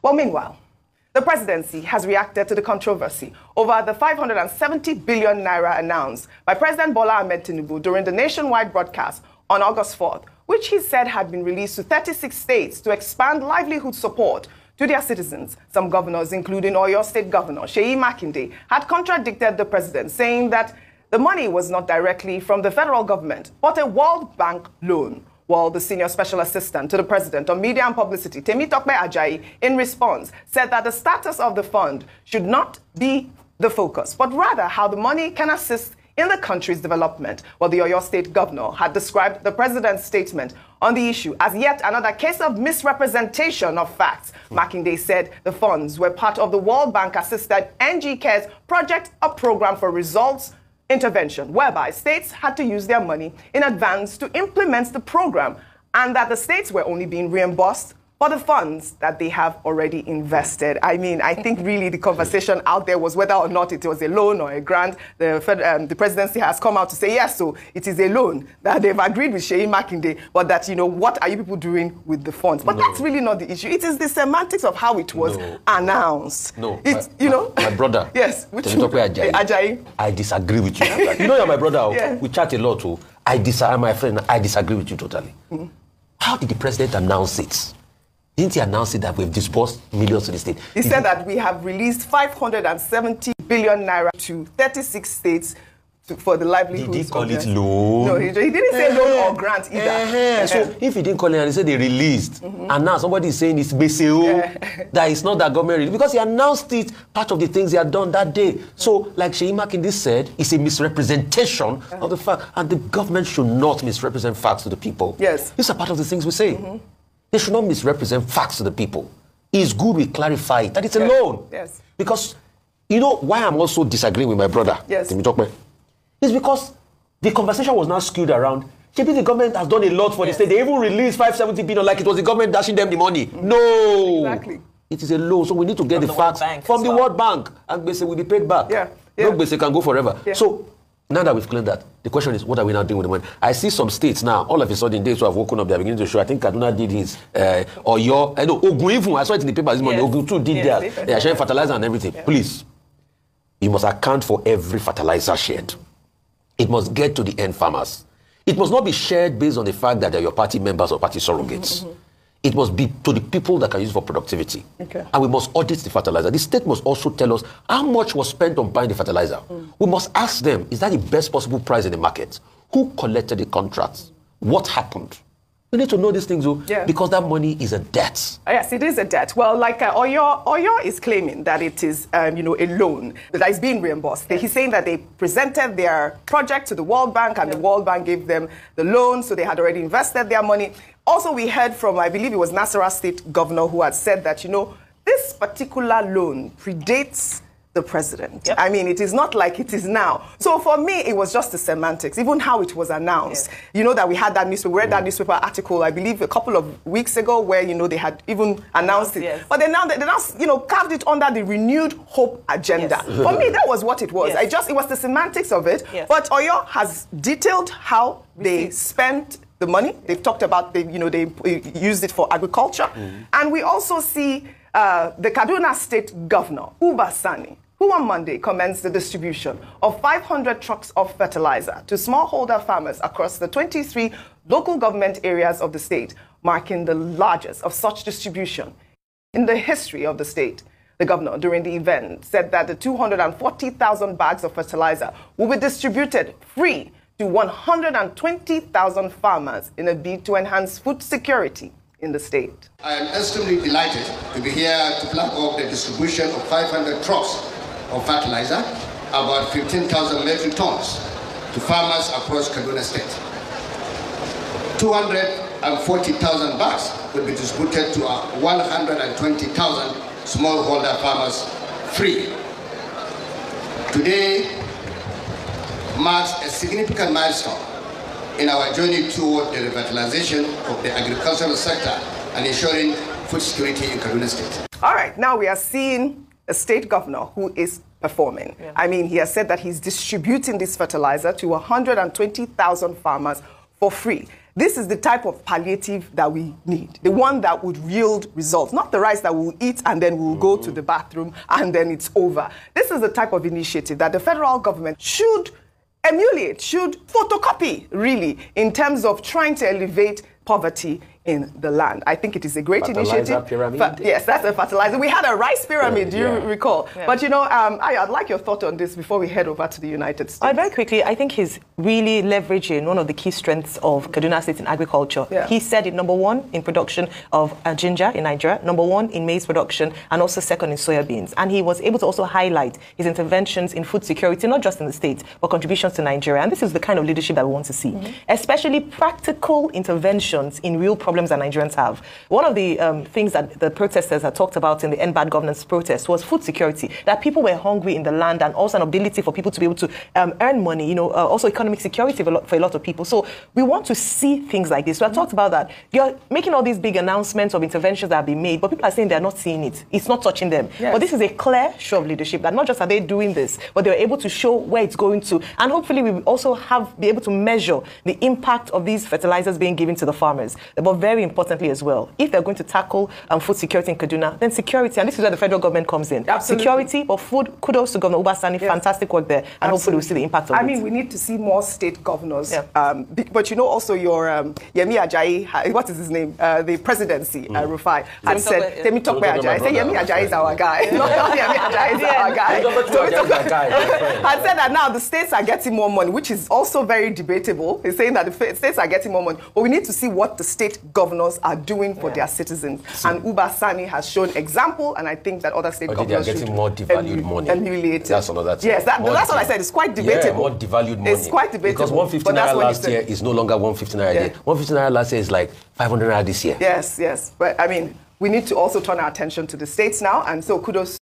Well, meanwhile, the presidency has reacted to the controversy over the 570 billion naira announced by President Bola Ahmed Tinubu during the nationwide broadcast on August 4th, which he said had been released to 36 states to expand livelihood support to their citizens. Some governors, including Oyo State Governor Seyi Makinde, had contradicted the president, saying that the money was not directly from the federal government, but a World Bank loan. While the senior special assistant to the president on media and publicity, Temitope Ajayi, in response, said that the status of the fund should not be the focus, but rather how the money can assist in the country's development. While the Oyo State Governor had described the president's statement on the issue as yet another case of misrepresentation of facts. Makinde said the funds were part of the World Bank-assisted NG Cares project, a program for results intervention, whereby states had to use their money in advance to implement the program, and that the states were only being reimbursed for the funds that they have already invested. I mean, I think really the conversation out there was whether or not it was a loan or a grant. The presidency has come out to say, yes, so it is a loan, that they've agreed with Seyi Makinde, but that, you know, what are you people doing with the funds? But that's really not the issue. It is the semantics of how it was announced. My brother. Yes. Ajayi. I disagree with you. You know you're my brother. Yeah. We chat a lot. My friend, I disagree with you totally. How did the president announce it? Didn't he announce it that we've disbursed millions to the state? He said that we have released 570 billion naira to 36 states for the livelihood. Did he call it loan? No, he didn't say loan or grant either. So if he didn't call it and he said they released, and now somebody is saying it's BCO, that it's not that government released, because he announced it, part of the things he had done that day. So, like Seyi Makinde said, it's a misrepresentation of the fact, and the government should not misrepresent facts to the people. Yes. These are part of the things we say. They should not misrepresent facts to the people. It's good we clarify that it's a loan. Yes. Because, you know why I'm also disagreeing with my brother? Yes. It's because the conversation was now skewed around. Maybe the government has done a lot for the state. They even released 570 billion like it was the government dashing them the money. No. Exactly. It is a loan, so we need to get the facts from the World Bank. And Gbese will be paid back. No Gbese can go forever. So, now that we've cleared that, the question is, what are we now doing with the money? I see some states now, all of a sudden, days who have woken up, they're beginning to show. I think Kaduna did his, or your, I know, Ogun even, I saw it in the paper this morning, Ogun too did theirs. They are sharing fertilizer and everything. Please, you must account for every fertilizer shared. It must get to the end farmers. It must not be shared based on the fact that they're your party members or party surrogates. It must be to the people that can use it for productivity. And we must audit the fertilizer. The state must also tell us how much was spent on buying the fertilizer. We must ask them, is that the best possible price in the market? Who collected the contracts? What happened? We need to know these things, because that money is a debt. Yes, it is a debt. Well, like Oyo is claiming that it is, a loan that is being reimbursed. He's saying that they presented their project to the World Bank, and the World Bank gave them the loan, so they had already invested their money. Also, we heard from, I believe it was Nasarawa State Governor, who had said that, this particular loan predates the president. I mean, it is not like it is now. So for me, it was just the semantics, even how it was announced. You know that we had that newspaper, we read that newspaper article, I believe, a couple of weeks ago, where, they had even announced it. But they now, carved it under the renewed hope agenda. For me, that was what it was. It was the semantics of it. But Oyo has detailed how they spent the money. They've talked about, they used it for agriculture. And we also see the Kaduna State Governor, Uba Sani, who on Monday commenced the distribution of 500 trucks of fertilizer to smallholder farmers across the 23 local government areas of the state, marking the largest of such distribution in the history of the state. The governor, during the event, said that the 240,000 bags of fertilizer will be distributed free to 120,000 farmers in a bid to enhance food security in the state. I am extremely delighted to be here to flag off the distribution of 500 trucks of fertilizer, about 15,000 metric tons, to farmers across Kaduna State. 240,000 bags will be distributed to 120,000 smallholder farmers free. Today marks a significant milestone in our journey toward the revitalization of the agricultural sector and ensuring food security in Kaduna State. All right, now we are seeing a state governor who is performing. I mean, he has said that he's distributing this fertilizer to 120,000 farmers for free. This is the type of palliative that we need, the one that would yield results, not the rice that we'll eat and then we'll go to the bathroom and then it's over. This is the type of initiative that the federal government should emulate, should photocopy, really, in terms of trying to elevate poverty in the land. I think it is a great initiative. Pyramid. Yes, that's a fertilizer. We had a rice pyramid, do you recall? Yeah. But, you know, I'd like your thought on this before we head over to the United States. Very quickly, I think he's really leveraging one of the key strengths of Kaduna State in agriculture. Yeah. He said it, number one, in production of ginger in Nigeria, number one in maize production, and also second in soybeans. And he was able to also highlight his interventions in food security, not just in the state, but contributions to Nigeria. And this is the kind of leadership that we want to see, especially practical interventions in real problems that Nigerians have. One of the things that the protesters had talked about in the End Bad Governance protest was food security, that people were hungry in the land, and also an ability for people to be able to earn money, you know, also economic security for a lot of people. So we want to see things like this. So I talked about that. You're making all these big announcements of interventions that have been made, but people are saying they're not seeing it. It's not touching them. Yes. But this is a clear show of leadership, that not just are they doing this, but they're able to show where it's going to. And hopefully we will also be able to measure the impact of these fertilizers being given to the farmers. But very importantly as well, if they're going to tackle food security in Kaduna, then security, and this is where the federal government comes in. Absolutely. Security, but food, kudos to Governor Ubasani, fantastic work there, and hopefully we'll see the impact of it. I mean, we need to see more state governors. But you know, also your Yemi Ajayi, what is his name? The presidency, Rufai, had said, Temi Tokwe Ajayi. Say Yemi Ajayi is our guy. Not Yemi Ajayi is our guy. Had said that now the states are getting more money, which is also very debatable. He's saying that the states are getting more money, but we need to see what the state governors are doing for their citizens. And Ubasani has shown example, and I think that other state governors should more devalued money. Emulate. That's another thing. Yes, that's what I said. It's quite debatable. Yeah, more devalued money. It's quite debatable. Because 150 naira last year is no longer 150 naira a day. 150 naira last year is like 500 naira this year. Yes, yes. But I mean, we need to also turn our attention to the states now, and so kudos